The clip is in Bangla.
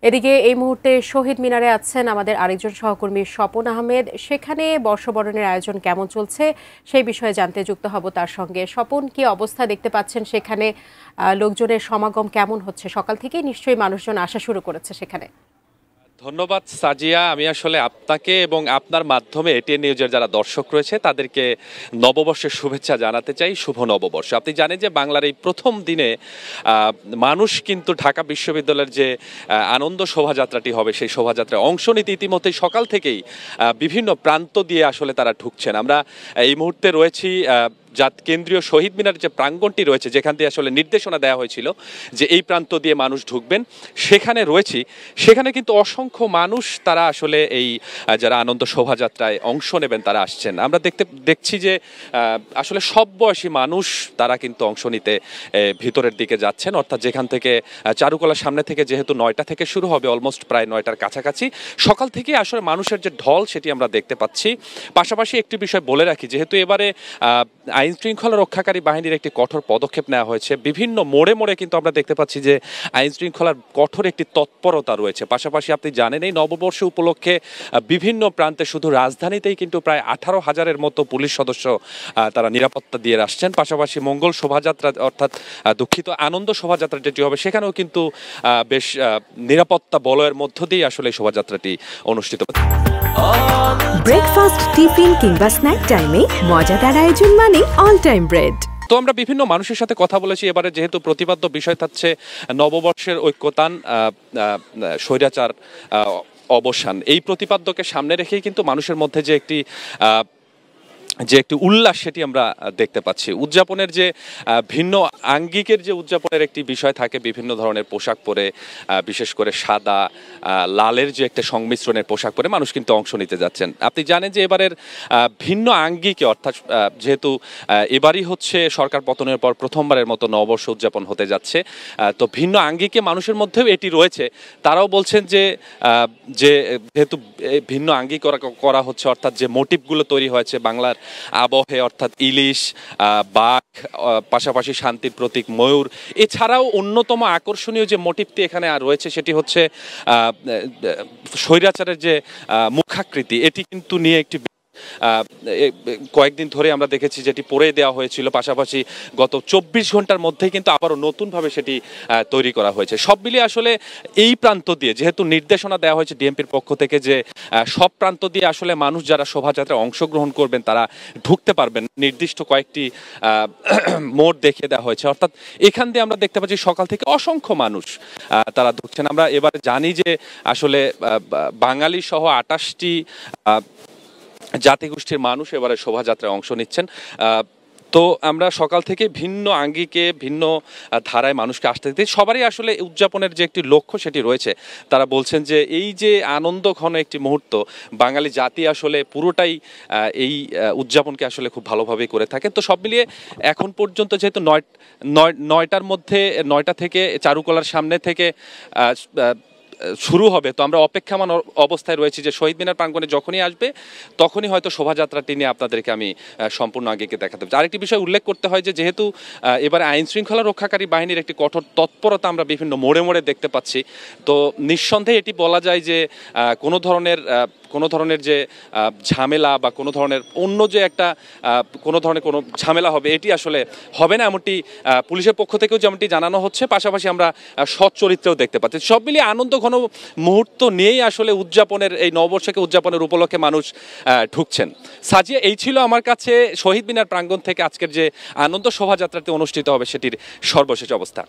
এদিকে এই মুহূর্তে শহীদ মিনারে আছেন আমাদের আরেকজন সহকর্মী স্বপন আহমেদ। সেখানে বর্ষবরণের আয়োজন কেমন চলছে সেই বিষয়ে জানতে যুক্ত হব তার সঙ্গে। স্বপন, কি অবস্থা দেখতে পাচ্ছেন সেখানে? লোকজনের সমাগম কেমন হচ্ছে? সকাল থেকেই নিশ্চয়ই মানুষজন আসা শুরু করেছে সেখানে। ধন্যবাদ সাজিয়া। আমি আসলে আপনাকে এবং আপনার মাধ্যমে এটিএন নিউজের যারা দর্শক রয়েছে তাদেরকে নববর্ষের শুভেচ্ছা জানাতে চাই। শুভ নববর্ষ। আপনি জানেন যে বাংলার এই প্রথম দিনে মানুষ কিন্তু ঢাকা বিশ্ববিদ্যালয়ের যে আনন্দ শোভাযাত্রাটি হবে সেই শোভাযাত্রায় অংশ নিতে ইতিমধ্যেই সকাল থেকেই বিভিন্ন প্রান্ত দিয়ে আসলে তারা ঢুকছেন। আমরা এই মুহূর্তে রয়েছি কেন্দ্রীয় শহীদ মিনার যে প্রাঙ্গণটি রয়েছে, যেখান দিয়ে আসলে নির্দেশনা দেওয়া হয়েছিল যে এই প্রান্ত দিয়ে মানুষ ঢুকবেন, সেখানে রয়েছি। সেখানে কিন্তু অসংখ্য মানুষ তারা আসলে এই যারা আনন্দ শোভাযাত্রায় অংশ নেবেন তারা আসছেন। আমরা দেখছি যে আসলে সব বয়সী মানুষ তারা কিন্তু অংশ নিতে ভিতরের দিকে যাচ্ছেন, অর্থাৎ যেখান থেকে চারুকলার সামনে থেকে, যেহেতু 9টা থেকে শুরু হবে, অলমোস্ট প্রায় 9টার কাছাকাছি সকাল থেকে আসলে মানুষের যে ঢল সেটি আমরা দেখতে পাচ্ছি। পাশাপাশি একটি বিষয় বলে রাখি, যেহেতু এবারে আইন শৃঙ্খলা রক্ষাকারী বাহিনীর একটি কঠোর পদক্ষেপ নেওয়া হয়েছে, বিভিন্ন মোড়ে মোড়ে কিন্তু আমরা দেখতে পাচ্ছি যে আইন শৃঙ্খলার কঠোর একটি তৎপরতা রয়েছে। পাশাপাশি আপনি জানেন এই নববর্ষ উপলক্ষে বিভিন্ন প্রান্তে শুধু রাজধানীতেই কিন্তু প্রায় 18,000-এর মতো পুলিশ সদস্য তারা নিরাপত্তা দিয়ে আসছেন। পাশাপাশি মঙ্গল শোভাযাত্রা, অর্থাৎ দুঃখিত আনন্দ শোভাযাত্রা যেটি হবে, সেখানেও কিন্তু বেশ নিরাপত্তা বলয়ের মধ্য দিয়ে আসলে এই শোভাযাত্রাটি অনুষ্ঠিত হবে। ব্রেকফাস্ট, টিফিন কিংবা স্ন্যাক টাইমে মজাদার আয়োজন মানে অল টাইম ব্রেড। তো আমরা বিভিন্ন মানুষের সাথে কথা বলেছি। এবারে যেহেতু প্রতিপাদ্য বিষয় থাকছে নববর্ষের ঐক্যতান, স্বৈরাচার অবসান, এই প্রতিপাদ্যকে সামনে রেখেই কিন্তু মানুষের মধ্যে যে একটি উল্লাস সেটি আমরা দেখতে পাচ্ছি। উদযাপনের যে ভিন্ন আঙ্গিকের যে উদযাপনের একটি বিষয় থাকে, বিভিন্ন ধরনের পোশাক পরে, বিশেষ করে সাদা লালের যে একটা সংমিশ্রণের পোশাক পরে মানুষ কিন্তু অংশ নিতে যাচ্ছেন। আপনি জানেন যে এবারের ভিন্ন আঙ্গিকে, অর্থাৎ যেহেতু এবারই হচ্ছে সরকার পতনের পর প্রথমবারের মতো নববর্ষ উদযাপন হতে যাচ্ছে, তো ভিন্ন আঙ্গিকে মানুষের মধ্যেও এটি রয়েছে। তারাও বলছেন যে যেহেতু ভিন্ন আঙ্গিক করা হচ্ছে, অর্থাৎ যে মোটিভগুলো তৈরি হয়েছে বাংলার আবহে, অর্থাৎ ইলিশ, বাঘ, পাশাপাশি শান্তির প্রতীক ময়ূর, এছাড়াও অন্যতম আকর্ষণীয় যে মোটিভটি এখানে আর রয়েছে সেটি হচ্ছে স্বৈরাচারের যে মুখাকৃতি, এটি কিন্তু নিয়ে একটি কয়েকদিন ধরে আমরা দেখেছি যেটি পরে দেওয়া হয়েছিল। পাশাপাশি গত 24 ঘন্টার মধ্যেই কিন্তু আবারও নতুনভাবে সেটি তৈরি করা হয়েছে। সব মিলিয়ে আসলে এই প্রান্ত দিয়ে, যেহেতু নির্দেশনা দেওয়া হয়েছে ডিএমপির পক্ষ থেকে যে সব প্রান্ত দিয়ে আসলে মানুষ যারা শোভাযাত্রায় অংশগ্রহণ করবেন তারা ঢুকতে পারবেন, নির্দিষ্ট কয়েকটি মোড় দেখিয়ে দেওয়া হয়েছে। অর্থাৎ এখান দিয়ে আমরা দেখতে পাচ্ছি সকাল থেকে অসংখ্য মানুষ তারা ঢুকছেন। আমরা এবারে জানি যে আসলে বাঙালি সহ 28টি জাতিগোষ্ঠীর মানুষ এবারে শোভাযাত্রায় অংশ নিচ্ছেন। তো আমরা সকাল থেকে ভিন্ন আঙ্গিকে, ভিন্ন ধারায় মানুষকে আসতে দিতে, সবারই আসলে উদযাপনের যে একটি লক্ষ্য সেটি রয়েছে। তারা বলছেন যে এই যে আনন্দ ঘন একটি মুহূর্ত, বাঙালি জাতি আসলে পুরোটাই এই উদযাপনকে আসলে খুব ভালোভাবেই করে থাকেন। তো সব মিলিয়ে এখন পর্যন্ত যেহেতু 9টার মধ্যে, 9টা থেকে চারুকলার সামনে থেকে শুরু হবে, তো আমরা অপেক্ষামান অবস্থায় রয়েছি যে শহীদ মিনার প্রাঙ্গণে যখনই আসবে তখনই হয়তো শোভাযাত্রাটি নিয়ে আপনাদেরকে আমি সম্পূর্ণ আগেকে দেখাতে পারছি। আরেকটি বিষয় উল্লেখ করতে হয় যে যেহেতু এবারে আইন শৃঙ্খলা রক্ষাকারী বাহিনীর একটি কঠোর তৎপরতা আমরা বিভিন্ন মোড়ে মোড়ে দেখতে পাচ্ছি, তো নিঃসন্দেহে এটি বলা যায় যে কোনো ধরনের যে ঝামেলা বা কোনো ধরনের অন্য যে একটা কোনো ধরনের কোনো ঝামেলা হবে, এটি আসলে হবে না, এমনটি পুলিশের পক্ষ থেকেও যেমনটি জানানো হচ্ছে। পাশাপাশি আমরা সৎ চরিত্রেও দেখতে পাচ্ছি। সব মিলিয়ে আনন্দ ঘন মুহূর্ত নিয়েই আসলে উদযাপনের, এই নববর্ষকে উদযাপনের উপলক্ষে মানুষ ঢুকছেন। সাজিয়া, এই ছিল আমার কাছে শহীদ মিনার প্রাঙ্গণ থেকে আজকের যে আনন্দ শোভাযাত্রাটি অনুষ্ঠিত হবে সেটির সর্বশেষ অবস্থা।